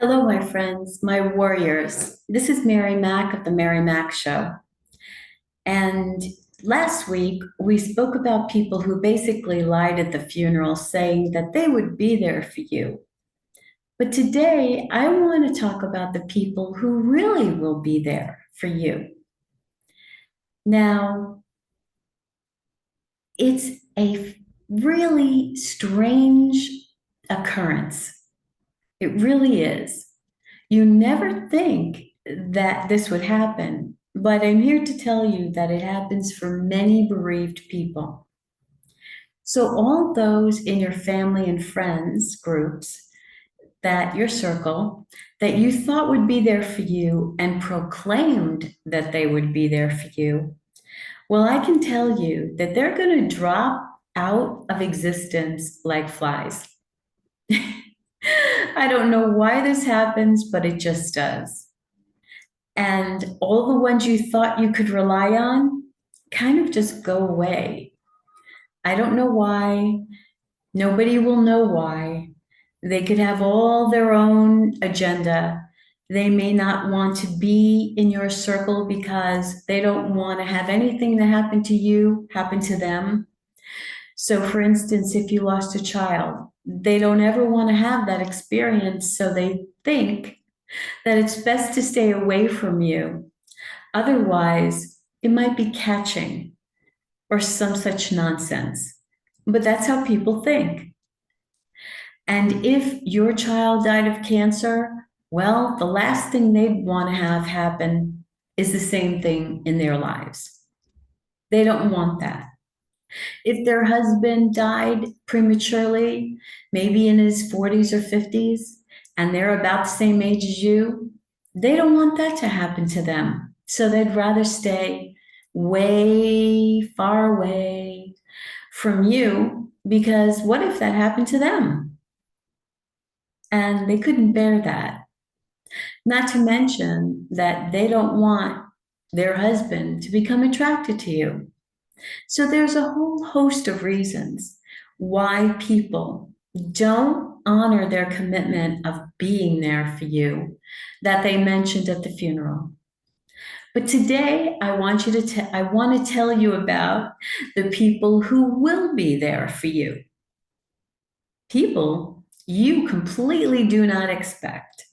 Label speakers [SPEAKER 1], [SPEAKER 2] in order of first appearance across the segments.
[SPEAKER 1] Hello, my friends, my warriors. This is Mary Mack of The Mary Mack Show. And last week, we spoke about people who basically lied at the funeral, saying that they would be there for you. But today, I want to talk about the people who really will be there for you. Now, it's a really strange occurrence. It really is. You never think that this would happen, but I'm here to tell you that it happens for many bereaved people. So, all those in your family and friends groups, that your circle, that you thought would be there for you and proclaimed that they would be there for you, well, I can tell you that they're going to drop out of existence like flies. I don't know why this happens, but it just does. And all the ones you thought you could rely on kind of just go away. I don't know why. Nobody will know why. They could have all their own agenda. They may not want to be in your circle because they don't want to have anything that happened to you happen to them. So, for instance, if you lost a child, they don't ever want to have that experience. So they think that it's best to stay away from you. Otherwise, it might be catching or some such nonsense. But that's how people think. And if your child died of cancer, well, the last thing they'd want to have happen is the same thing in their lives. They don't want that. If their husband died prematurely, maybe in his 40s or 50s, and they're about the same age as you, they don't want that to happen to them. So they'd rather stay way far away from you because what if that happened to them? And they couldn't bear that. Not to mention that they don't want their husband to become attracted to you. So there's a whole host of reasons why people don't honor their commitment of being there for you that they mentioned at the funeral. But today I want to tell you about the people who will be there for you. People you completely do not expect.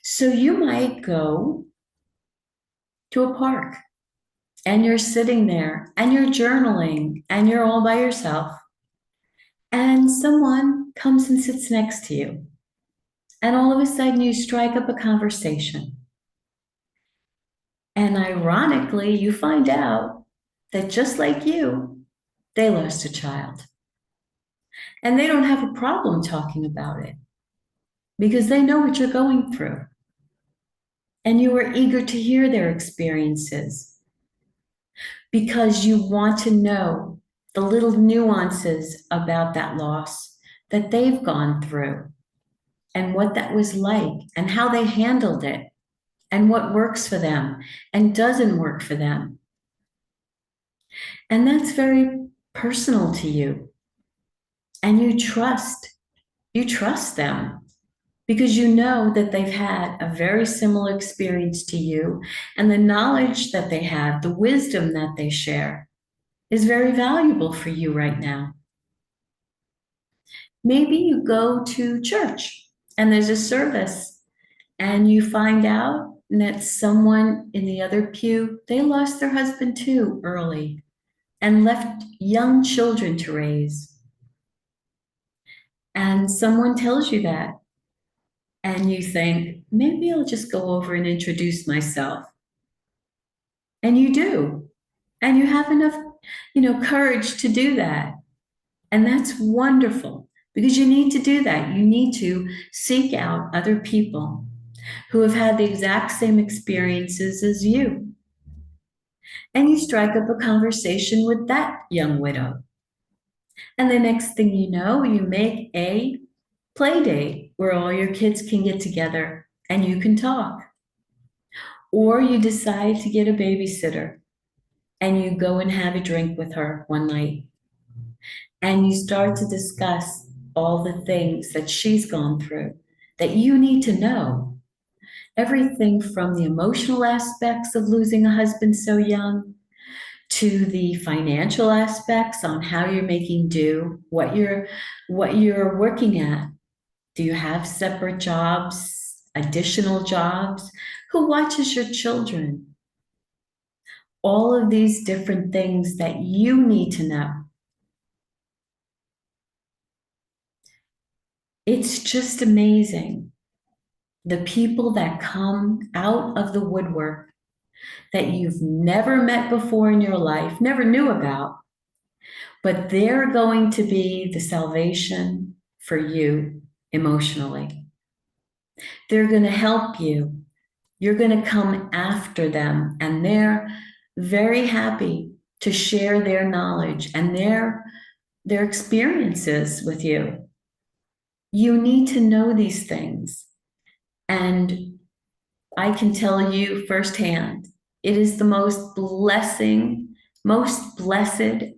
[SPEAKER 1] So you might go to a park and you're sitting there and you're journaling and you're all by yourself and someone comes and sits next to you. And all of a sudden, you strike up a conversation. And ironically, you find out that just like you, they lost a child. And they don't have a problem talking about it because they know what you're going through. And you are eager to hear their experiences because you want to know the little nuances about that loss that they've gone through and what that was like and how they handled it and what works for them and doesn't work for them. And that's very personal to you. And you trust them because you know that they've had a very similar experience to you. And the knowledge that they have, the wisdom that they share, is very valuable for you right now. Maybe you go to church and there's a service and you find out that someone in the other pew, they lost their husband too early and left young children to raise. And someone tells you that, and you think, maybe I'll just go over and introduce myself. And you do. And you have enough, courage to do that. And that's wonderful because you need to do that. You need to seek out other people who have had the exact same experiences as you. And you strike up a conversation with that young widow. And the next thing you know, you make a play date where all your kids can get together and you can talk. Or you decide to get a babysitter and you go and have a drink with her one night. And you start to discuss all the things that she's gone through that you need to know. Everything from the emotional aspects of losing a husband so young to the financial aspects on how you're making do, what you're working at. Do you have separate jobs, additional jobs? Who watches your children? All of these different things that you need to know. It's just amazing. The people that come out of the woodwork that you've never met before in your life, never knew about, but they're going to be the salvation for you emotionally. They're going to help you. You're going to come after them, and they're very happy to share their knowledge and their experiences with you. You need to know these things. And I can tell you firsthand, it is the most blessed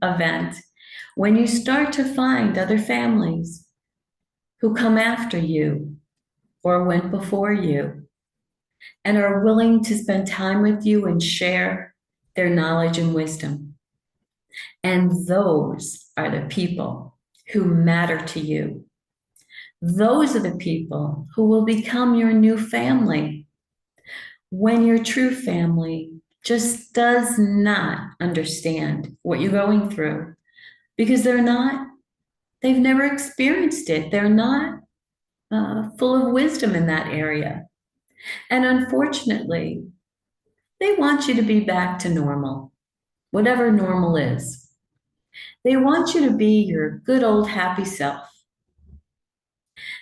[SPEAKER 1] event when you start to find other families who come after you or went before you and are willing to spend time with you and share their knowledge and wisdom. And those are the people who matter to you. Those are the people who will become your new family when your true family just does not understand what you're going through because they've never experienced it. They're not full of wisdom in that area. And unfortunately, they want you to be back to normal, whatever normal is. They want you to be your good old happy self.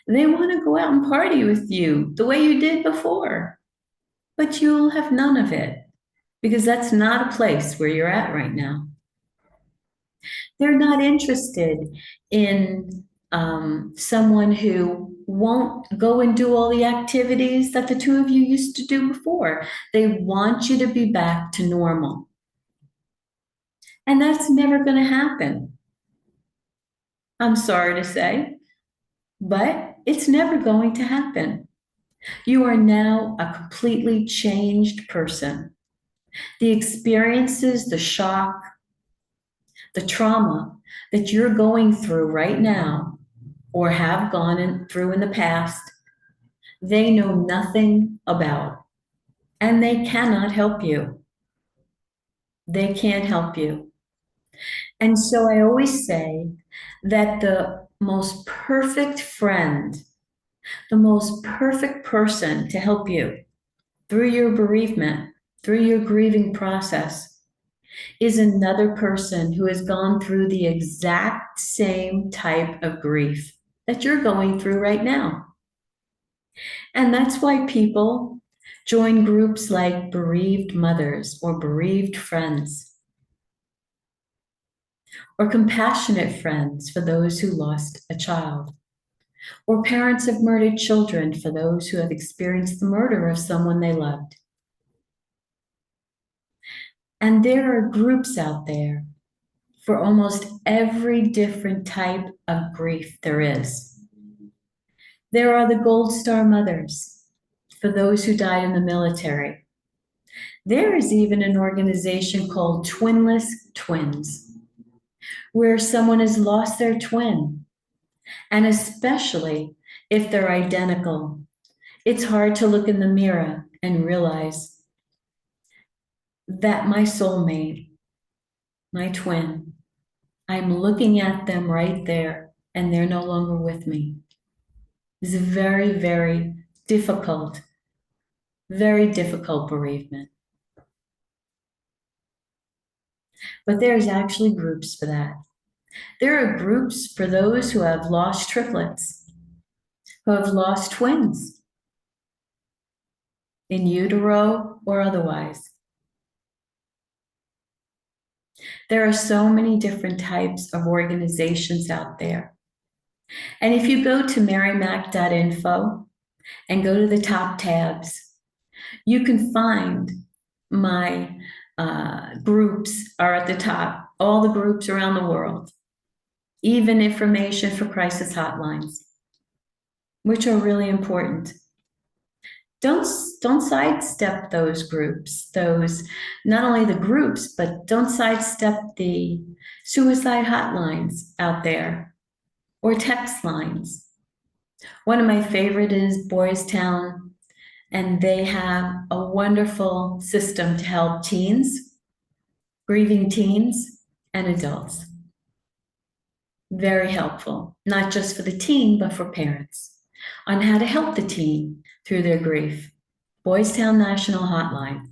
[SPEAKER 1] They want to go out and party with you the way you did before, but you'll have none of it because that's not a place where you're at right now. They're not interested in someone who won't go and do all the activities that the two of you used to do before. They want you to be back to normal. And that's never going to happen. I'm sorry to say, but it's never going to happen. You are now a completely changed person. The experiences, the shock, the trauma that you're going through right now or have through in the past, they know nothing about, and they cannot help you. They can't help you. And so I always say that the most perfect friend, the most perfect person to help you through your bereavement, through your grieving process, is another person who has gone through the exact same type of grief that you're going through right now. And that's why people join groups like Bereaved Mothers or Bereaved Friends or Compassionate Friends for those who lost a child, or Parents of Murdered Children for those who have experienced the murder of someone they loved. And there are groups out there for almost every different type of grief there is. There are the Gold Star Mothers for those who died in the military. There is even an organization called Twinless Twins, where someone has lost their twin. And especially if they're identical, it's hard to look in the mirror and realize that my soulmate, my twin, I'm looking at them right there and they're no longer with me. It's a very, very difficult bereavement. But there's actually groups for that. There are groups for those who have lost triplets, who have lost twins, in utero or otherwise. There are so many different types of organizations out there. And if you go to marymac.info and go to the top tabs, you can find my groups are at the top, all the groups around the world, even information for crisis hotlines. which are really important. Don't don't sidestep those groups, those not only the groups, but don't sidestep the suicide hotlines out there or text lines. One of my favorite is Boys Town, and they have a wonderful system to help teens, grieving teens, and adults. Very helpful, not just for the teen, but for parents on how to help the teen through their grief. Boys Town National Hotline.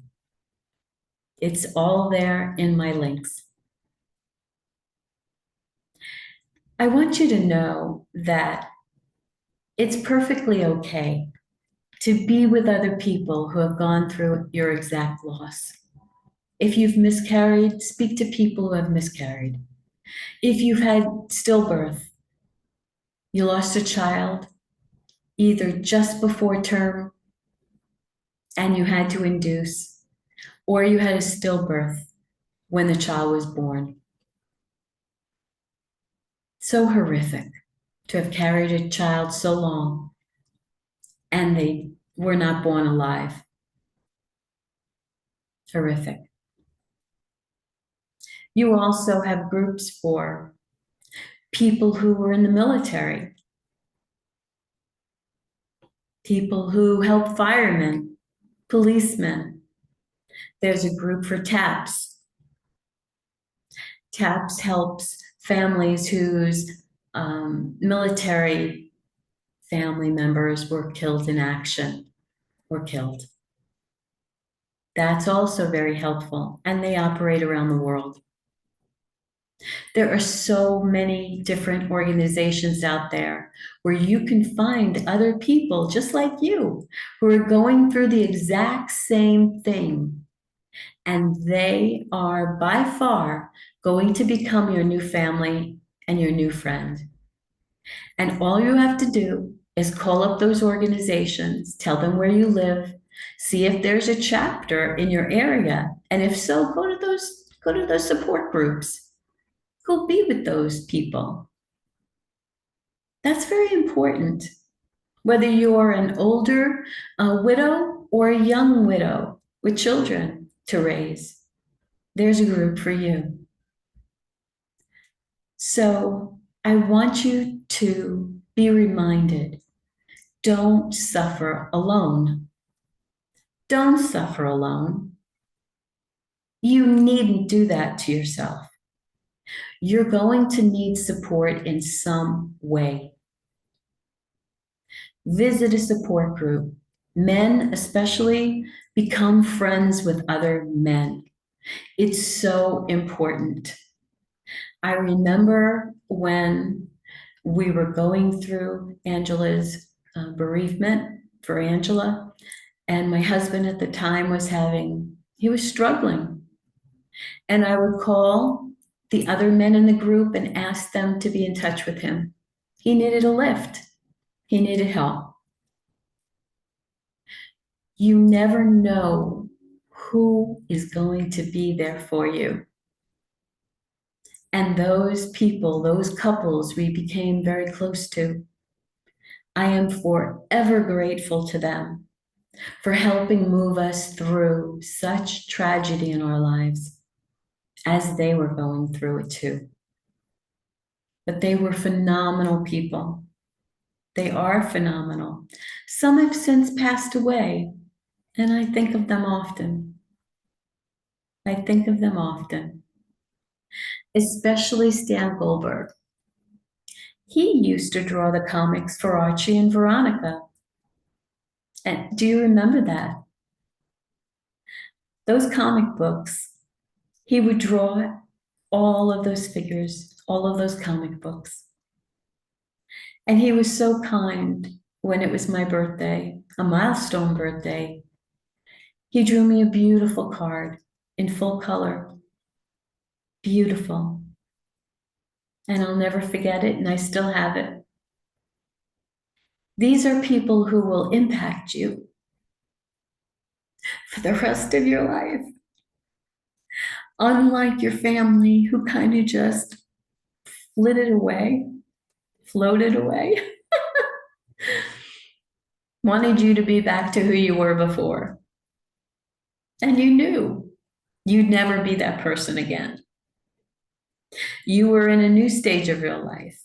[SPEAKER 1] It's all there in my links. I want you to know that it's perfectly okay to be with other people who have gone through your exact loss. If you've miscarried, speak to people who have miscarried. If you've had stillbirth, you lost a child either just before term and you had to induce, or you had a stillbirth when the child was born. So horrific to have carried a child so long and they were not born alive. Horrific. You also have groups for people who were in the military, people who help firemen, policemen. There's a group for TAPS. TAPS helps families whose military family members were killed in action or killed. That's also very helpful, and they operate around the world. There are so many different organizations out there where you can find other people just like you who are going through the exact same thing. And they are by far going to become your new family and your new friend. And all you have to do is call up those organizations, tell them where you live, see if there's a chapter in your area. And if so, go to those support groups. Go be with those people. That's very important. Whether you're an older widow or a young widow with children to raise, there's a group for you. So I want you to be reminded, don't suffer alone. Don't suffer alone. You needn't do that to yourself. You're going to need support in some way. Visit a support group. Men, especially, become friends with other men. It's so important. I remember when we were going through Angela's bereavement for Angela, and my husband at the time he was struggling. And I would call the other men in the group and ask them to be in touch with him. He needed a lift. He needed help. You never know who is going to be there for you. And those people, those couples we became very close to, I am forever grateful to them for helping move us through such tragedy in our lives as they were going through it too. But they were phenomenal people. They are phenomenal. Some have since passed away, and I think of them often. I think of them often, especially Stan Goldberg. He used to draw the comics for Archie and Veronica. And do you remember that? Those comic books, he would draw all of those figures, all of those comic books. And he was so kind when it was my birthday, a milestone birthday. He drew me a beautiful card in full color. Beautiful. And I'll never forget it, and I still have it. These are people who will impact you for the rest of your life. Unlike your family who kind of just flitted away, floated away. wanted you to be back to who you were before. And you knew you'd never be that person again. You were in a new stage of your life,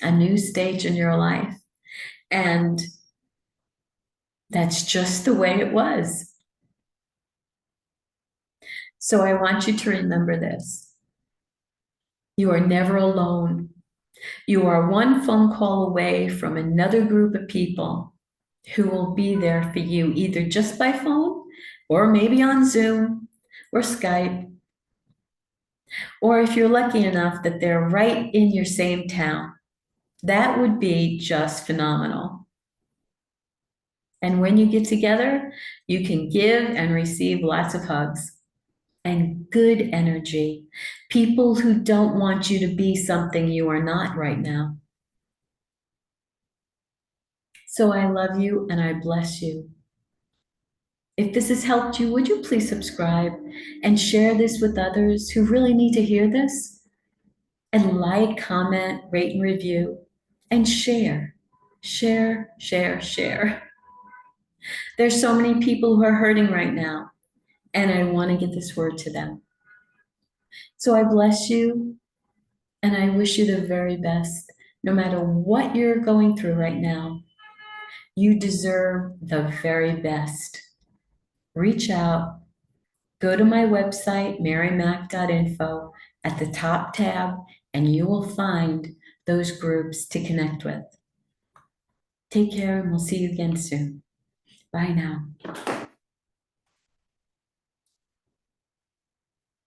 [SPEAKER 1] a new stage in your life. And that's just the way it was. So I want you to remember this. You are never alone. You are one phone call away from another group of people who will be there for you, either just by phone or maybe on Zoom or Skype, or if you're lucky enough that they're right in your same town. That would be just phenomenal. And when you get together, you can give and receive lots of hugs and good energy. People who don't want you to be something you are not right now. So I love you and I bless you. If this has helped you, would you please subscribe and share this with others who really need to hear this? And like, comment, rate, and review, and share. Share, share, share. There's so many people who are hurting right now, and I want to get this word to them. So I bless you, and I wish you the very best, no matter what you're going through right now. You deserve the very best. Reach out. Go to my website, marymac.info, at the top tab, and you will find those groups to connect with. Take care, and we'll see you again soon. Bye now.